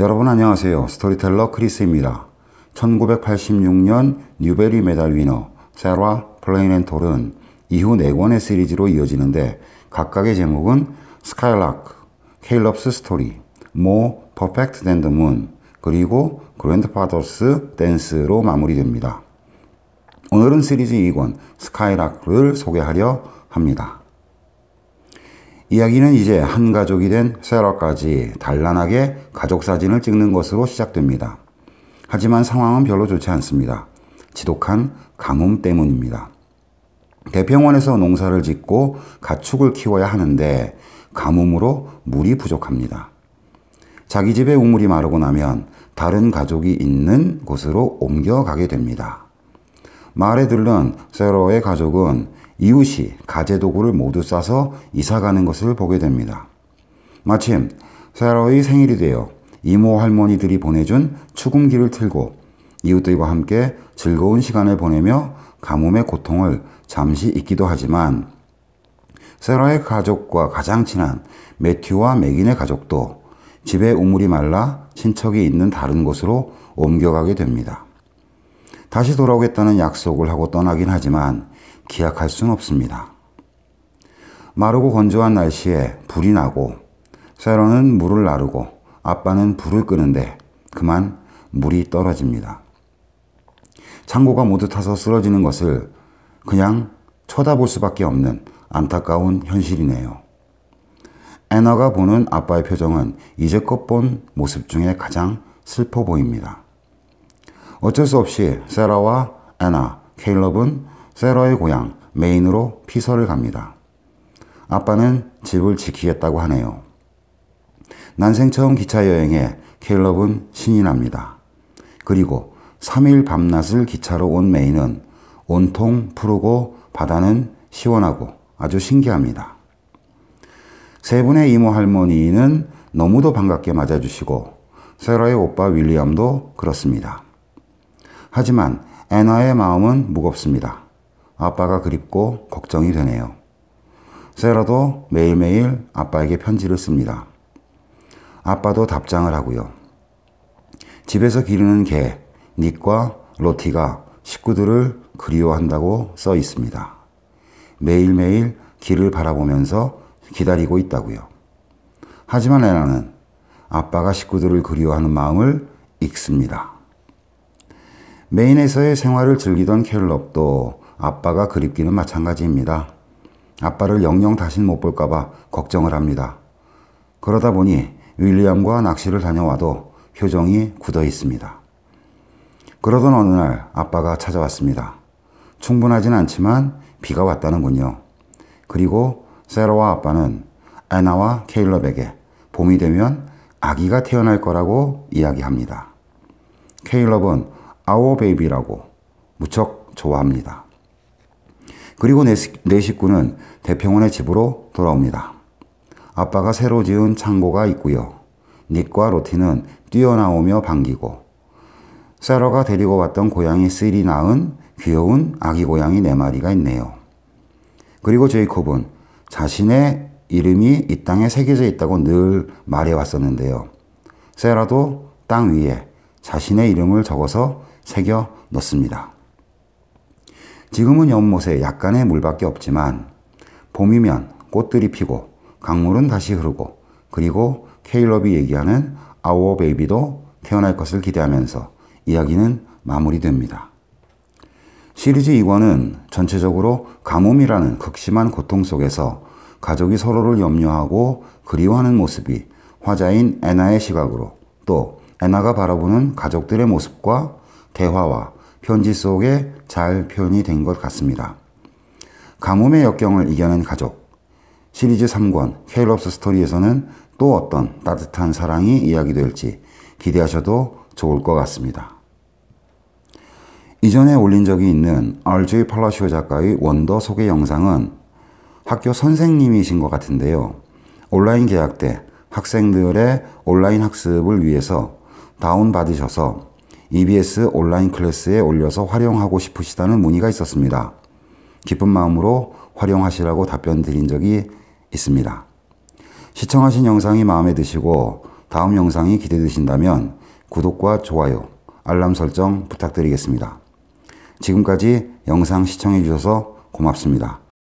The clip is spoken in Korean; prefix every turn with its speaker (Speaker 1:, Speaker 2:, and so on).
Speaker 1: 여러분 안녕하세요. 스토리텔러 크리스입니다. 1986년 뉴베리 메달 위너 세라 플레이넨톨은 이후 4권의 시리즈로 이어지는데 각각의 제목은 스카이라크, 케일럽스 스토리, More Perfect Than the Moon, 그리고 그랜드파더스 댄스로 마무리됩니다. 오늘은 시리즈 2권 스카이라크를 소개하려 합니다. 이야기는 이제 한 가족이 된 세라까지 단란하게 가족 사진을 찍는 것으로 시작됩니다. 하지만 상황은 별로 좋지 않습니다. 지독한 가뭄 때문입니다. 대평원에서 농사를 짓고 가축을 키워야 하는데 가뭄으로 물이 부족합니다. 자기 집의 우물이 마르고 나면 다른 가족이 있는 곳으로 옮겨가게 됩니다. 마을에 들른 세라의 가족은 이웃이 가재도구를 모두 싸서 이사가는 것을 보게 됩니다. 마침 세라의 생일이 되어 이모 할머니들이 보내준 축음기를 틀고 이웃들과 함께 즐거운 시간을 보내며 가뭄의 고통을 잠시 잊기도 하지만 세라의 가족과 가장 친한 매튜와 맥인의 가족도 집에 우물이 말라 친척이 있는 다른 곳으로 옮겨가게 됩니다. 다시 돌아오겠다는 약속을 하고 떠나긴 하지만 기약할 수는 없습니다. 마르고 건조한 날씨에 불이 나고 세라는 물을 나르고 아빠는 불을 끄는데 그만 물이 떨어집니다. 창고가 모두 타서 쓰러지는 것을 그냥 쳐다볼 수밖에 없는 안타까운 현실이네요. 애나가 보는 아빠의 표정은 이제껏 본 모습 중에 가장 슬퍼 보입니다. 어쩔 수 없이 세라와 애나, 케일럽은 세라의 고향 메인으로 피서를 갑니다. 아빠는 집을 지키겠다고 하네요. 난생 처음 기차 여행에 케일럽은 신이 납니다. 그리고 3일 밤낮을 기차로 온 메인은 온통 푸르고 바다는 시원하고 아주 신기합니다. 세 분의 이모 할머니는 너무도 반갑게 맞아주시고 세라의 오빠 윌리엄도 그렇습니다. 하지만 애나의 마음은 무겁습니다. 아빠가 그립고 걱정이 되네요. 세라도 매일매일 아빠에게 편지를 씁니다. 아빠도 답장을 하고요. 집에서 기르는 개, 닉과 로티가 식구들을 그리워한다고 써 있습니다. 매일매일 길을 바라보면서 기다리고 있다고요. 하지만 애나는 아빠가 식구들을 그리워하는 마음을 읽습니다. 메인에서의 생활을 즐기던 케일럽도 아빠가 그립기는 마찬가지입니다. 아빠를 영영 다신 못 볼까봐 걱정을 합니다. 그러다 보니 윌리엄과 낚시를 다녀와도 표정이 굳어 있습니다. 그러던 어느 날 아빠가 찾아왔습니다. 충분하진 않지만 비가 왔다는군요. 그리고 세라와 아빠는 애나와 케일럽에게 봄이 되면 아기가 태어날 거라고 이야기합니다. 케일럽은 아워 베이비라고 무척 좋아합니다. 그리고 내 식구는 대평원의 집으로 돌아옵니다. 아빠가 새로 지은 창고가 있고요. 닉과 로티는 뛰어나오며 반기고 세라가 데리고 왔던 고양이 쓸이 낳은 귀여운 아기 고양이 4마리가 있네요. 그리고 제이콥은 자신의 이름이 이 땅에 새겨져 있다고 늘 말해왔었는데요. 세라도 땅 위에 자신의 이름을 적어서 새겨 넣습니다. 지금은 연못에 약간의 물밖에 없지만 봄이면 꽃들이 피고 강물은 다시 흐르고 그리고 케일럽이 얘기하는 아워 베이비도 태어날 것을 기대하면서 이야기는 마무리됩니다. 시리즈 2권은 전체적으로 가뭄이라는 극심한 고통 속에서 가족이 서로를 염려하고 그리워하는 모습이 화자인 애나의 시각으로 또 애나가 바라보는 가족들의 모습과 대화와 편지 속에 잘 표현이 된 것 같습니다. 가뭄의 역경을 이겨낸 가족. 시리즈 3권 케일럽스 스토리에서는 또 어떤 따뜻한 사랑이 이야기될지 기대하셔도 좋을 것 같습니다. 이전에 올린 적이 있는 RJ 팔라시오 작가의 원더 소개 영상은 학교 선생님이신 것 같은데요. 온라인 개학 때 학생들의 온라인 학습을 위해서 다운받으셔서 EBS 온라인 클래스에 올려서 활용하고 싶으시다는 문의가 있었습니다. 기쁜 마음으로 활용하시라고 답변 드린 적이 있습니다. 시청하신 영상이 마음에 드시고 다음 영상이 기대되신다면 구독과 좋아요, 알람 설정 부탁드리겠습니다. 지금까지 영상 시청해 주셔서 고맙습니다.